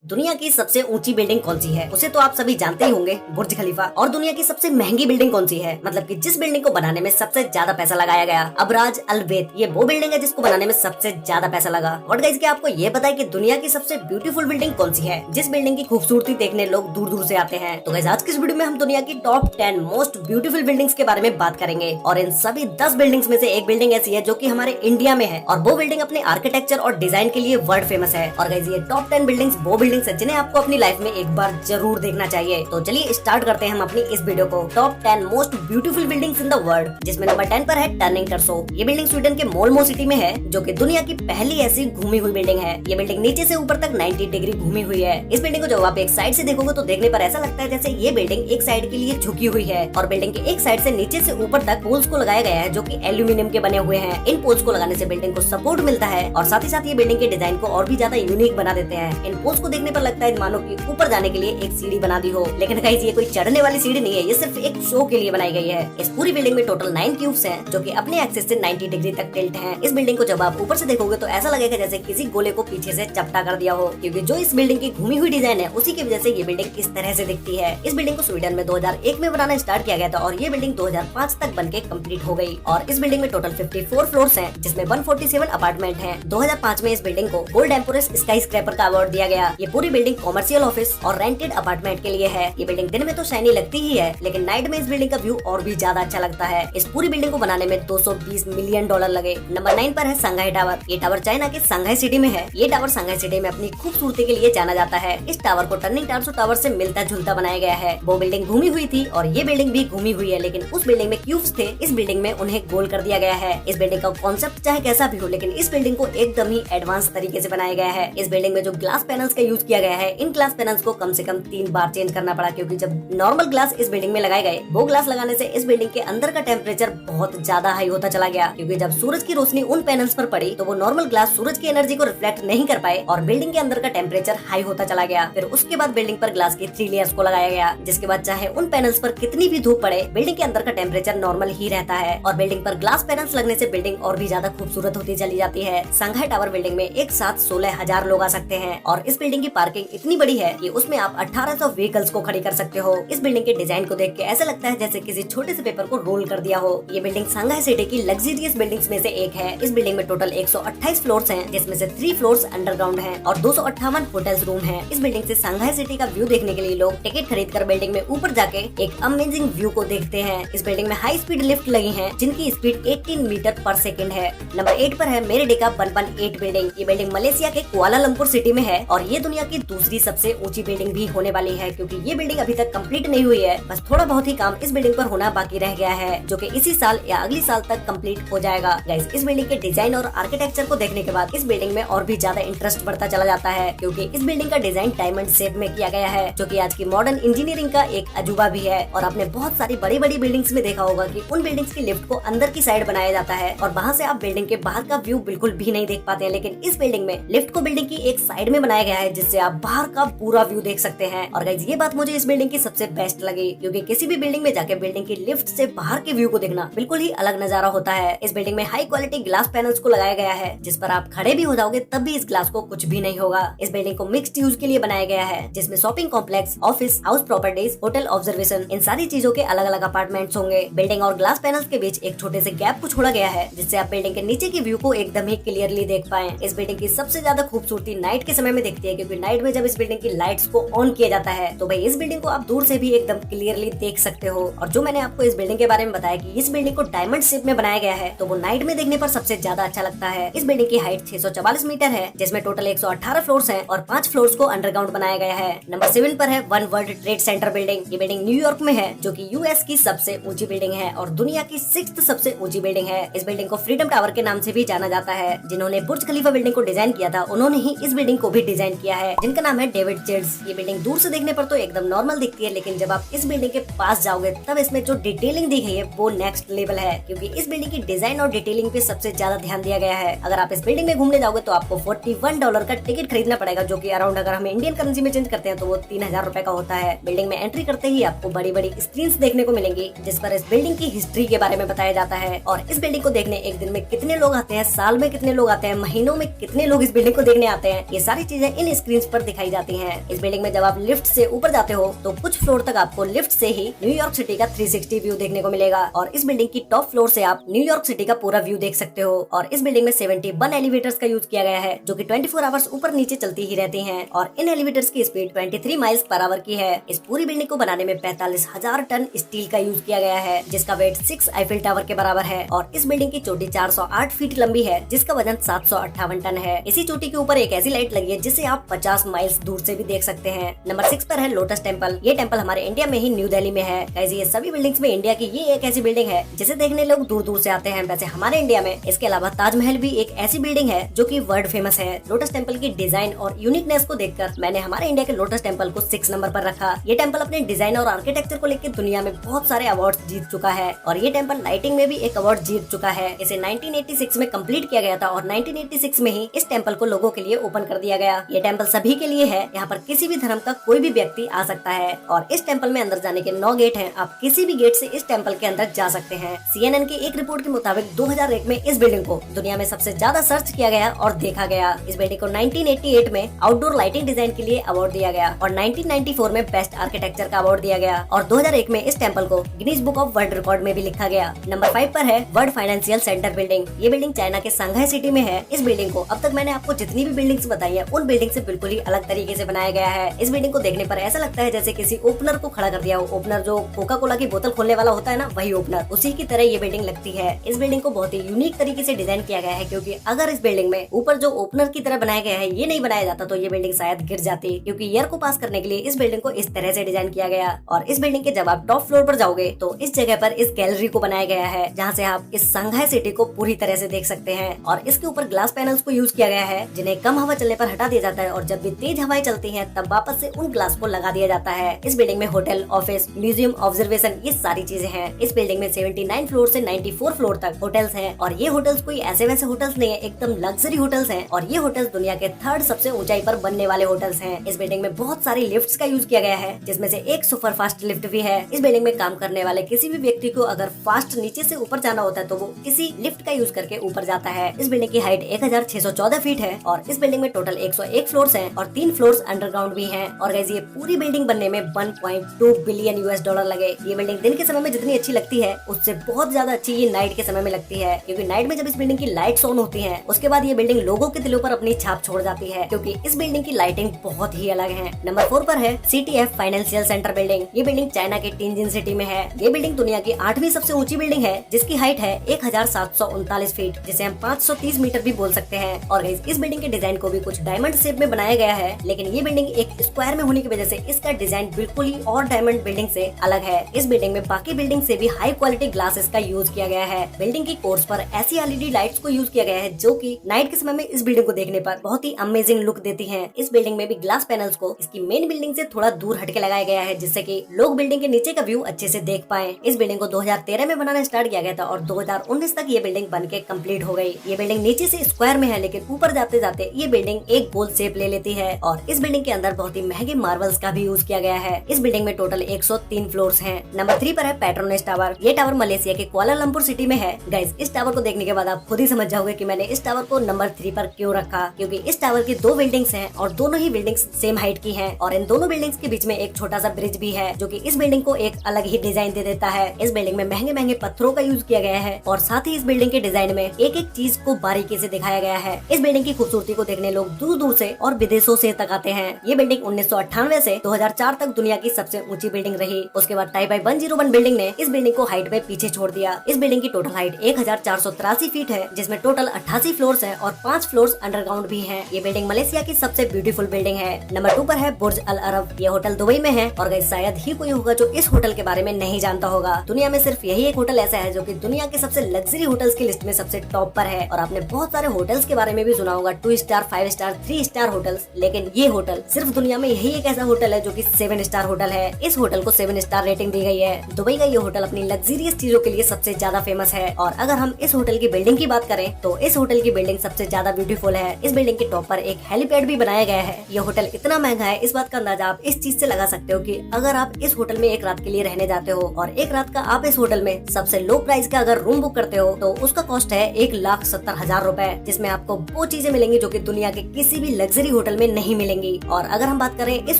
दुनिया की सबसे ऊंची बिल्डिंग कौन सी है? उसे तो आप सभी जानते ही होंगे, बुर्ज खलीफा। और दुनिया की सबसे महंगी बिल्डिंग कौन सी है? मतलब कि जिस बिल्डिंग को बनाने में सबसे ज्यादा पैसा लगाया गया, अबराज अल बैत। ये वो बिल्डिंग है जिसको बनाने में सबसे ज्यादा पैसा लगा। और गाइस, क्या आपको ये पता है कि दुनिया की सबसे ब्यूटीफुल बिल्डिंग कौन सी है, जिस बिल्डिंग की खूबसूरती देखने लोग दूर दूर से आते हैं? तो गाइस, आज की इस वीडियो में हम दुनिया की टॉप 10 मोस्ट ब्यूटीफुल बिल्डिंग्स के बारे में बात करेंगे। और इन सभी 10 बिल्डिंग्स में से एक बिल्डिंग ऐसी है जो कि हमारे इंडिया में है, और वो बिल्डिंग अपने आर्किटेक्चर और डिजाइन के लिए वर्ल्ड फेमस है। और गाइस, ये टॉप 10 बिल्डिंग्स वो बिल्डिंग्स है जिन्हें आपको अपनी लाइफ में एक बार जरूर देखना चाहिए। तो चलिए स्टार्ट करते हैं हम अपनी इस वीडियो को। Top 10 most beautiful buildings in the world, जिसमें नंबर 10 पर है टर्निंग टर्सो। ये बिल्डिंग स्वीडन के मोल्मो सिटी में है, जो कि दुनिया की पहली ऐसी घूमी हुई बिल्डिंग है। ये बिल्डिंग नीचे से ऊपर तक 90 डिग्री घूमी हुई है। इस बिल्डिंग को जब आप एक साइड से देखोगे तो देखने पर ऐसा लगता है जैसे ये बिल्डिंग एक साइड के लिए झुकी हुई है, और बिल्डिंग के एक साइड से नीचे से ऊपर तक पोल्स को लगाया गया है जो कि एल्यूमिनियम के बने हुए हैं। इन पोल्स को लगाने से बिल्डिंग को सपोर्ट मिलता है, और साथ ही साथ ये बिल्डिंग के डिजाइन को और भी ज्यादा यूनिक बना देते हैं। इन पोल्स को देखने पर लगता है मानो कि ऊपर जाने के लिए एक सीढ़ी बना दी हो, लेकिन गाइस, ये कोई चढ़ने वाली सीढ़ी नहीं है, ये सिर्फ एक शो के लिए बनाई गई है। इस पूरी बिल्डिंग में टोटल 9 क्यूब्स हैं, जो कि अपने एक्सिस से 90 डिग्री तक टिल्ट हैं। इस बिल्डिंग को जब आप ऊपर से देखोगे तो ऐसा लगेगा जैसे किसी गोले को पीछे से चपटा कर दिया हो, क्योंकि जो इस बिल्डिंग की घूमी हुई डिजाइन है उसी की वजह से ये बिल्डिंग इस तरह से दिखती है। इस बिल्डिंग को स्वीडन में 2001 में बनाना स्टार्ट किया गया था, और ये बिल्डिंग 2005 तक बनके कंप्लीट हो गई। और इस बिल्डिंग में टोटल 54 फ्लोर्स हैं, जिसमें 147 अपार्टमेंट हैं। 2005 में इस बिल्डिंग को गोल्ड एम्पोरस स्काई स्क्रैपर का अवार्ड दिया गया। ये पूरी बिल्डिंग कॉमर्शियल ऑफिस और रेंटेड अपार्टमेंट के लिए है। ये बिल्डिंग दिन में तो शाइनी लगती ही है, लेकिन नाइट में इस बिल्डिंग का व्यू और भी ज्यादा अच्छा लगता है। इस पूरी बिल्डिंग को बनाने में $220 मिलियन लगे। नंबर 9 पर है संघाई टावर। ये टावर चाइना के संघाई सिटी में है। ये टावर संघाई सिटी में अपनी खूबसूरती के लिए जाना जाता है। इस टावर को टर्निंग टर्सो टावर से मिलता जुलता बनाया गया है। वो बिल्डिंग घूमी हुई थी और ये बिल्डिंग भी घूमी हुई है, लेकिन उस बिल्डिंग में क्यूब्स थे, इस बिल्डिंग में उन्हें गोल कर दिया गया है। इस बिल्डिंग का कॉन्सेप्ट चाहे कैसा भी हो, लेकिन इस बिल्डिंग को एकदम ही एडवांस तरीके से बनाया गया है। इस बिल्डिंग में जो ग्लास पैनल्स का यूज किया गया है, इन ग्लास पैनल्स को कम से कम 3 बार चेंज करना पड़ा, क्योंकि जब नॉर्मल ग्लास इस बिल्डिंग में लगाए गए, वो ग्लास लगाने से इस बिल्डिंग के अंदर का टेम्परेचर बहुत ज्यादा हाई होता चला गया, क्योंकि जब सूरज की रोशनी उन पैनल्स पर पड़ी तो वो नॉर्मल ग्लास सूरज की एनर्जी को रिफ्लेक्ट नहीं कर पाए, और बिल्डिंग के अंदर का टेम्परेचर हाई होता चला गया। फिर उसके बाद बिल्डिंग पर ग्लास की 3 लेयर्स को लगाया गया, जिसके बाद चाहे उन पैनल्स पर कितनी भी धूप पड़े, बिल्डिंग के अंदर का टेम्परेचर नॉर्मल ही रहता है। और बिल्डिंग पर ग्लास पैनल्स लगने से बिल्डिंग और भी ज्यादा खूबसूरत होती चली जाती है। संघाई टावर बिल्डिंग में एक साथ 16,000 लोग आ सकते हैं, और इस बिल्डिंग की पार्किंग इतनी बड़ी है कि उसमें आप 1800 व्हीकल्स को खड़ी कर सकते हो। इस बिल्डिंग के डिजाइन को देख के ऐसा लगता है जैसे किसी छोटे से पेपर को रोल कर दिया हो। ये बिल्डिंग संघाई सिटी की लग्जरियस बिल्डिंग्स में से एक है। इस बिल्डिंग में टोटल 128 फ्लोर्स हैं, जिसमें से 3 फ्लोर्स अंडरग्राउंड हैं और 258 होटल्स रूम हैं। इस बिल्डिंग से संघाई सिटी का व्यू देखने के लिए लोग टिकट खरीद कर बिल्डिंग में ऊपर जाके एक अमेजिंग व्यू को देखते हैं। इस बिल्डिंग में हाई स्पीड लिफ्ट लगी है, जिनकी स्पीड 18 मीटर पर सेकेंड है। नंबर 8 पर है मेरिडिका 118 बिल्डिंग। ये बिल्डिंग मलेशिया के कुआलालंपुर सिटी में है, और ये दुनिया की दूसरी सबसे ऊंची बिल्डिंग भी होने वाली है, क्योंकि ये बिल्डिंग अभी तक कंप्लीट नहीं हुई है। बस थोड़ा बहुत ही काम इस बिल्डिंग पर होना बाकी रह गया है, जो कि इसी साल या अगली साल तक कंप्लीट हो जाएगा। गाइस, इस बिल्डिंग के डिजाइन और आर्किटेक्चर को देखने के बाद इस बिल्डिंग में और भी ज्यादा इंटरेस्ट बढ़ता चला जाता है, क्योंकि इस बिल्डिंग का डिजाइन डायमंड शेप में किया गया है, जो कि आज की मॉडर्न इंजीनियरिंग का एक अजूबा भी है। और आपने बहुत सारी बड़ी बड़ी बिल्डिंग्स में देखा होगा कि उन बिल्डिंग्स की लिफ्ट को अंदर की साइड बनाया जाता है, और वहाँ से आप बिल्डिंग के बाहर का व्यू बिल्कुल भी नहीं देख पाते हैं। लेकिन इस बिल्डिंग में लिफ्ट को बिल्डिंग की एक साइड में बनाया गया है, जिससे आप बाहर का पूरा व्यू देख सकते हैं। और गाइस, ये बात मुझे इस बिल्डिंग की सबसे बेस्ट लगी, क्योंकि किसी भी बिल्डिंग में जाके बिल्डिंग की लिफ्ट से बाहर के व्यू को देखना बिल्कुल ही अलग नजारा होता है। इस बिल्डिंग में हाई क्वालिटी ग्लास पैनल्स को लगाया गया है, जिस पर आप खड़े भी हो जाओगे तब भी इस ग्लास को कुछ भी नहीं होगा। इस बिल्डिंग को मिक्स्ड यूज के लिए बनाया गया है, जिसमें shopping complex, office, house properties, hotel observation, इन सारी चीजों के अलग अलग अपार्टमेंट्स होंगे। बिल्डिंग और ग्लास पैनल्स के बीच एक छोटे से गैप को छोड़ा गया है, जिससे आप बिल्डिंग के नीचे की व्यू को एकदम ही क्लियरली देख पाए। इस बिल्डिंग की सबसे ज्यादा खूबसूरती नाइट के समय में दिखती है, क्योंकि नाइट में जब इस बिल्डिंग की लाइट्स को ऑन किया जाता है तो भाई इस बिल्डिंग को आप दूर से भी एकदम क्लियरली देख सकते हो। और जो मैंने आपको इस बिल्डिंग के बारे में बताया कि इस बिल्डिंग को डायमंड शेप में बनाया गया है, तो वो नाइट में देखने पर सबसे ज्यादा अच्छा लगता है। इस बिल्डिंग की हाइट 644 मीटर है, जिसमें टोटल 118 फ्लोर्स हैं और 5 फ्लोर्स को अंडरग्राउंड बनाया गया है। नंबर 7 पर है one world trade centre building. ये बिल्डिंग न्यूयॉर्क में है, जो कि यूएस की सबसे ऊंची बिल्डिंग है और दुनिया की 6th सबसे ऊंची बिल्डिंग है। इस बिल्डिंग को फ्रीडम टावर के नाम से भी जाना जाता है। जिन्होंने बुर्ज खलीफा बिल्डिंग को डिजाइन किया था, उन्होंने ही इस बिल्डिंग को भी डिजाइन किया है, जिनका नाम है डेविड चिल्ड्स। ये बिल्डिंग दूर से देखने पर तो एकदम नॉर्मल दिखती है, लेकिन जब आप इस बिल्डिंग के पास जाओगे तब इसमें जो डिटेलिंग दी गई है वो नेक्स्ट लेवल है, क्योंकि इस बिल्डिंग की डिजाइन और डिटेलिंग पे सबसे ज्यादा ध्यान दिया गया है। अगर आप इस बिल्डिंग में घूमने जाओगे तो आपको $41 का टिकट खरीदना पड़ेगा, जो कि अराउंड अगर हम इंडियन करेंसी में चेंज करते हैं तो वो 3000 रुपए का होता है। बिल्डिंग में एंट्री करते ही आपको बड़ी बड़ी स्क्रीन देखने को मिलेंगी, जिस पर इस बिल्डिंग की हिस्ट्री के बारे में बताया जाता है। और इस बिल्डिंग को देखने एक दिन में कितने लोग आते हैं, साल में कितने लोग आते हैं, महीनों में कितने लोग इस बिल्डिंग को देखने आते हैं, ये सारी चीजें इन स्क्रीन स्क्रीन पर दिखाई जाती हैं। इस बिल्डिंग में जब आप लिफ्ट से ऊपर जाते हो तो कुछ फ्लोर तक आपको लिफ्ट से ही न्यूयॉर्क सिटी का 360 व्यू देखने को मिलेगा और इस बिल्डिंग की टॉप फ्लोर से आप न्यूयॉर्क सिटी का पूरा व्यू देख सकते हो। और इस बिल्डिंग में 71 एलिवेटर्स का यूज किया गया है जो कि 24 आवर्स ऊपर नीचे चलती ही रहती हैं और इन एलिवेटर्स की स्पीड 23 माइल्स पर आवर की है। इस पूरी बिल्डिंग को बनाने में 45,000 टन स्टील का यूज किया गया है जिसका वेट 6 आईफिल टावर के बराबर है और इस बिल्डिंग की चोटी 408 फीट लंबी है जिसका वजन 758 टन है। इसी चोटी के ऊपर एक ऐसी लाइट लगी है जिसे आप 50 माइल्स दूर से भी देख सकते हैं। नंबर 6 पर है लोटस टेम्पल। ये टेम्पल हमारे इंडिया में ही न्यू दिल्ली में है। ऐसी ये सभी बिल्डिंग्स में इंडिया की ये एक ऐसी बिल्डिंग है जिसे देखने लोग दूर दूर से आते हैं। वैसे हमारे इंडिया में इसके अलावा ताजमहल भी एक ऐसी बिल्डिंग है जो कि वर्ल्ड फेमस है। लोटस टेम्पल की डिजाइन और यूनिकनेस को देखकर मैंने हमारे इंडिया के लोटस टेम्पल को 6 नंबर पर रखा। ये टेम्पल अपने डिजाइन और आर्किटेक्चर को लेकर दुनिया में बहुत सारे अवार्ड जीत चुका है और ये टेम्पल लाइटिंग में भी एक अवार्ड जीत चुका है। इसे 1986 में कंप्लीट किया गया था और 1986 में ही इस टेम्पल को लोगों के लिए ओपन कर दिया गया। ये टेम्पल सभी के लिए है। यहाँ पर किसी भी धर्म का कोई भी व्यक्ति आ सकता है और इस टेम्पल में अंदर जाने के 9 गेट हैं। आप किसी भी गेट से इस टेम्पल के अंदर जा सकते हैं। CNN की एक रिपोर्ट के मुताबिक 2001 में इस बिल्डिंग को दुनिया में सबसे ज्यादा सर्च किया गया और देखा गया। इस बिल्डिंग को 1988 में आउटडोर लाइटिंग डिजाइन के लिए अवार्ड दिया गया और 1994 में बेस्ट आर्किटेक्चर का अवार्ड दिया गया और 2001 में इस टेम्पल को Guinness book of world record में भी लिखा गया। नंबर 5 पर है वर्ल्ड फाइनेंशियल सेंटर बिल्डिंग। ये बिल्डिंग चाइना के संघाई सिटी में है। इस बिल्डिंग को अब तक मैंने आपको जितनी भी बिल्डिंग्स बताई है उन बिल्डिंग से बिल्कुल ही अलग तरीके से बनाया गया है। इस बिल्डिंग को देखने पर ऐसा लगता है जैसे किसी ओपनर को खड़ा कर दिया हो। ओपनर जो कोका कोला की बोतल खोलने वाला होता है ना, वही ओपनर, उसी की तरह ये बिल्डिंग लगती है। इस बिल्डिंग को बहुत ही यूनिक तरीके से डिजाइन किया गया है क्योंकि अगर इस बिल्डिंग में ऊपर जो ओपनर की तरह बनाया गया है ये नहीं बनाया जाता तो ये बिल्डिंग शायद गिर जाती, क्योंकि एयर को पास करने के लिए इस बिल्डिंग को इस तरह से डिजाइन किया गया। और इस बिल्डिंग के जब आप टॉप फ्लोर पर जाओगे तो इस जगह पर इस गैलरी को बनाया गया है जहाँ से आप इस संघाई सिटी को पूरी तरह से देख सकते हैं। और इसके ऊपर ग्लास पैनल्स को यूज किया गया है जिन्हें कम हवा चलने पर हटा दिया जाता है और जब भी तेज हवाएं चलती हैं तब वापस से उन ग्लास को लगा दिया जाता है। इस बिल्डिंग में होटल, ऑफिस, म्यूजियम, ऑब्जर्वेशन ये सारी चीजें हैं। इस बिल्डिंग में 79 फ्लोर से 94 फ्लोर तक होटल्स हैं और ये होटल्स कोई ऐसे वैसे होटल्स नहीं है, एकदम लग्जरी होटल्स हैं और ये होटल्स दुनिया के 3rd सबसे ऊंचाई पर बनने वाले होटल्स हैं। इस बिल्डिंग में बहुत सारी लिफ्ट्स का यूज किया गया है जिसमें से एक सुपर फास्ट लिफ्ट भी है। इस बिल्डिंग में काम करने वाले किसी भी व्यक्ति को अगर फास्ट नीचे से ऊपर जाना होता है तो वो इसी लिफ्ट का यूज करके ऊपर जाता है। इस बिल्डिंग की हाइट 1614 फीट है और इस बिल्डिंग में टोटल 101 फ्लोर्स हैं और 3 फ्लोर्स अंडरग्राउंड भी हैं। और गाइस ये पूरी बिल्डिंग बनने में 1.2 बिलियन $US लगे। ये बिल्डिंग दिन के समय में जितनी अच्छी लगती है उससे बहुत ज्यादा अच्छी ये नाइट के समय में लगती है, क्योंकि नाइट में जब इस बिल्डिंग की लाइट्स ऑन होती हैं उसके बाद ये बिल्डिंग लोगों के दिलों पर अपनी छाप छोड़ जाती है, क्योंकि इस बिल्डिंग की लाइटिंग बहुत ही अलग है। नंबर 4 पर है CTF फाइनेंशियल सेंटर बिल्डिंग। ये बिल्डिंग चाइना के टिनजिन सिटी में है। ये बिल्डिंग दुनिया की 8वीं सबसे ऊंची बिल्डिंग है जिसकी हाइट है 1739 फीट, जिसे हम 530 मीटर भी बोल सकते हैं। और इस बिल्डिंग के डिजाइन को भी कुछ डायमंड शेप में बनाया गया है, लेकिन ये बिल्डिंग एक स्क्वायर में होने की वजह से इसका डिजाइन बिल्कुल ही और डायमंड बिल्डिंग से अलग है। इस बिल्डिंग में बाकी बिल्डिंग से भी हाई क्वालिटी ग्लासेस का यूज किया गया है। बिल्डिंग की कोर्स पर ऐसी LED लाइट्स को यूज किया गया है जो कि नाइट के समय में इस बिल्डिंग को देखने पर बहुत ही अमेजिंग लुक देती हैं। इस बिल्डिंग में भी ग्लास पैनल्स को इसकी मेन बिल्डिंग से थोड़ा दूर हटके लगाया गया है जिससे कि लोग बिल्डिंग के नीचे का व्यू अच्छे से देख पाए। इस बिल्डिंग को 2013 में बनाना स्टार्ट किया गया था और 2019 तक ये बिल्डिंग बन के कम्प्लीट हो गई। ये बिल्डिंग नीचे से स्क्वायर में है लेकिन ऊपर जाते जाते ये बिल्डिंग एक गोल शेप ले लेती है और इस बिल्डिंग के अंदर बहुत ही महंगे मार्बल्स का भी यूज किया गया है। इस बिल्डिंग में टोटल 103 फ्लोर्स हैं। नंबर 3 पर है पेट्रोनेस टावर। ये टावर मलेशिया के कुआलालंपुर सिटी में है। गाइस इस टावर को देखने के बाद आप खुद ही समझ जाओगे कि मैंने इस टावर को नंबर 3 पर क्यों रखा, क्योंकि इस टावर की 2 बिल्डिंग्स हैं और दोनों ही बिल्डिंग्स सेम हाइट की हैं और इन दोनों बिल्डिंग्स के बीच में एक छोटा सा ब्रिज भी है जो कि इस बिल्डिंग को एक अलग ही डिजाइन दे देता है। इस बिल्डिंग में महंगे महंगे पत्थरों का यूज किया गया है और साथ ही इस बिल्डिंग के डिजाइन में एक एक चीज को बारीकी से दिखाया गया है। इस बिल्डिंग की खूबसूरती को देखने लोग दूर दूर से और विदेशों से तक आते हैं। ये बिल्डिंग 1998 से 2004 तक दुनिया की सबसे ऊंची बिल्डिंग रही। उसके बाद टाइप 101 बिल्डिंग ने इस बिल्डिंग को हाइट में पीछे छोड़ दिया। इस बिल्डिंग की टोटल हाइट 1483 फीट है जिसमें टोटल 88 फ्लोर्स हैं और 5 फ्लोर्स अंडरग्राउंड भी हैं। ये बिल्डिंग मलेशिया की सबसे ब्यूटीफुल बिल्डिंग है। नंबर 2 पर है बुर्ज अल अरब। ये होटल दुबई में है और गाइस शायद ही कोई होगा जो इस होटल के बारे में नहीं जानता होगा। दुनिया में सिर्फ यही एक होटल ऐसा है जो कि दुनिया के सबसे लग्जरी होटल्स की लिस्ट में सबसे टॉप पर है। और आपने बहुत सारे होटल्स के बारे में भी सुना होगा, 2 स्टार, 5 स्टार, 3 स्टार होटल्स, लेकिन ये होटल सिर्फ दुनिया में यही एक ऐसा होटल है जो कि 7 स्टार होटल है। इस होटल को 7 स्टार रेटिंग दी गई है। दुबई का ये होटल अपनी लग्जरियस चीजों के लिए सबसे ज्यादा फेमस है। और अगर हम इस होटल की बिल्डिंग की बात करें तो इस होटल की बिल्डिंग सबसे ज्यादा ब्यूटीफुल है। इस बिल्डिंग के टॉप पर एक हेलीपैड भी बनाया गया है। ये होटल इतना महंगा है, इस बात का अंदाजा आप इस चीज से लगा सकते हो कि अगर आप इस होटल में एक रात के लिए रहने जाते हो और एक रात का आप इस होटल में सबसे लो प्राइस का अगर रूम बुक करते हो तो उसका कॉस्ट है 1,70,000 रुपए, जिसमें आपको वो चीजें मिलेंगी जो कि दुनिया के किसी भी लग्जरी होटल में नहीं मिलेंगी। और अगर हम बात करें इस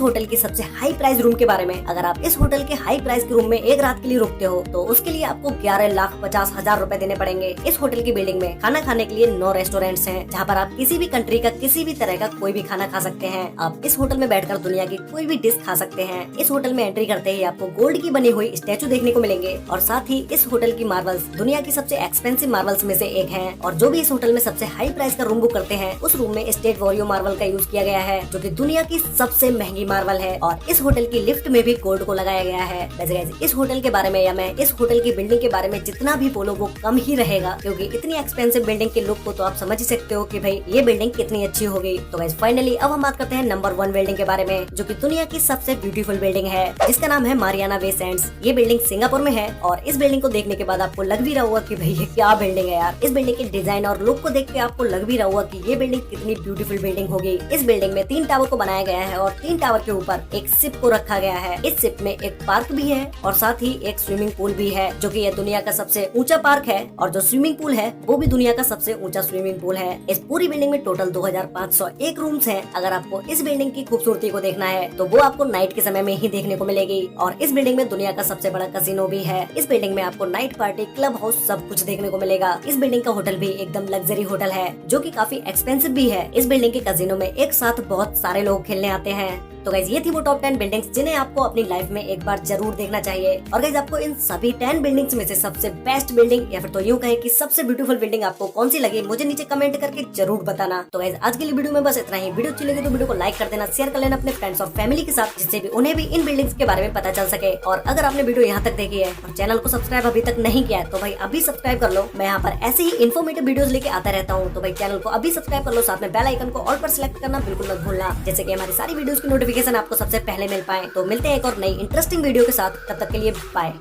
होटल की सबसे हाई प्राइस रूम के बारे में, अगर आप इस होटल के हाई प्राइस के रूम में एक रात के लिए रुकते हो तो उसके लिए आपको 11,50,000 रुपए देने पड़ेंगे। इस होटल की बिल्डिंग में खाना खाने के लिए 9 रेस्टोरेंट्स हैं, जहाँ पर आप किसी भी कंट्री का किसी भी तरह का कोई भी खाना खा सकते हैं। आप इस होटल में बैठकर दुनिया की कोई भी डिश खा सकते हैं। इस होटल में एंट्री करते ही आपको गोल्ड की बनी हुई स्टैचू देखने को मिलेंगे और साथ ही इस होटल की मार्बल्स दुनिया की सबसे एक्सपेंसिव मार्बल्स में से एक हैं। और जो भी इस होटल में सबसे हाई प्राइस का रूम बुक करते हैं उस रूम में स्टेट वॉरियो मार्बल का यूज किया गया है, जो कि दुनिया की सबसे महंगी मार्बल है। और इस होटल की लिफ्ट में भी गोल्ड को लगाया गया है। वैसे गाइस, इस होटल के बारे में या मैं इस होटल की बिल्डिंग के बारे में जितना भी बोलो वो कम ही रहेगा, क्योंकि इतनी एक्सपेंसिव बिल्डिंग के लुक को तो आप समझ ही सकते हो कि भाई ये बिल्डिंग कितनी अच्छी होगी। तो गाइस फाइनली अब हम बात करते हैं नंबर 1 बिल्डिंग के बारे में, जो कि दुनिया की सबसे ब्यूटीफुल बिल्डिंग है, जिसका नाम है मारियाना बे सैंड्स। ये बिल्डिंग सिंगापुर में है और इस बिल्डिंग को देखने के बाद आपको लग भी रहा होगा कि भाई ये क्या बिल्डिंग है यार। इस बिल्डिंग के डिजाइन और लुक को देख के आपको लग भी रहा होगा कि ये बिल्डिंग कितनी ब्यूटीफुल बिल्डिंग होगी। इस बिल्डिंग में 3 टावर को बनाया गया है और 3 टावर के ऊपर एक शिप को रखा गया है। इस शिप में एक पार्क भी है और साथ ही एक स्विमिंग पूल भी है, जो कि ये दुनिया का सबसे ऊंचा पार्क है। और जो स्विमिंग पूल है वो भी दुनिया का सबसे ऊंचा स्विमिंग पूल है। इस पूरी बिल्डिंग में टोटल 2501 रूम्स हैं। अगर आपको इस बिल्डिंग की खूबसूरती को देखना है तो वो आपको नाइट के समय में ही देखने को मिलेगी। और इस बिल्डिंग में दुनिया का सबसे बड़ा कैसीनो भी है। इस बिल्डिंग में आपको नाइट पार्टी, क्लब हाउस सब कुछ देखने को मिलेगा। इस बिल्डिंग का होटल भी एकदम लग्जरी होटल है, जो कि काफी एक्सपेंसिव भी है। इस बिल्डिंग के कैसीनो में एक साथ बहुत सारे लोग खेलने आते हैं। तो गाइज ये थी वो टॉप 10 बिल्डिंग्स जिन्हें आपको अपनी लाइफ में एक बार जरूर देखना चाहिए। और गाइज आपको इन सभी 10 बिल्डिंग्स में से सबसे बेस्ट बिल्डिंग या फिर तो यूं कहे कि सबसे ब्यूटीफुल बिल्डिंग आपको कौन सी लगी, मुझे नीचे कमेंट करके जरूर बताना। तो गाइज आज के लिए वीडियो में बस इतना ही। वीडियो अच्छी लगी तो वीडियो को लाइक कर देना, शेयर कर लेना अपने फ्रेंड्स और फैमिली के साथ, जिससे भी उन्हें भी इन बिल्डिंग्स के बारे में पता चल सके। और अगर आपने वीडियो यहाँ तक देखी है और चैनल को सब्सक्राइब अभी तक नहीं किया है तो भाई अभी सब्सक्राइब कर लो। मैं यहाँ पर ऐसे ही इन्फॉर्मेटिव वीडियोस लेके आता रहता हूँ, तो भाई चैनल को अभी सब्सक्राइब कर लो, साथ में बेल आइकन को ऑल पर सिलेक्ट करना बिल्कुल मत भूलना, जैसे कि हमारी सारी वीडियोस की नोटिफिकेशन आपको सबसे पहले मिल पाए। तो मिलते हैं एक और नई इंटरेस्टिंग वीडियो के साथ, तब तक के लिए बाय।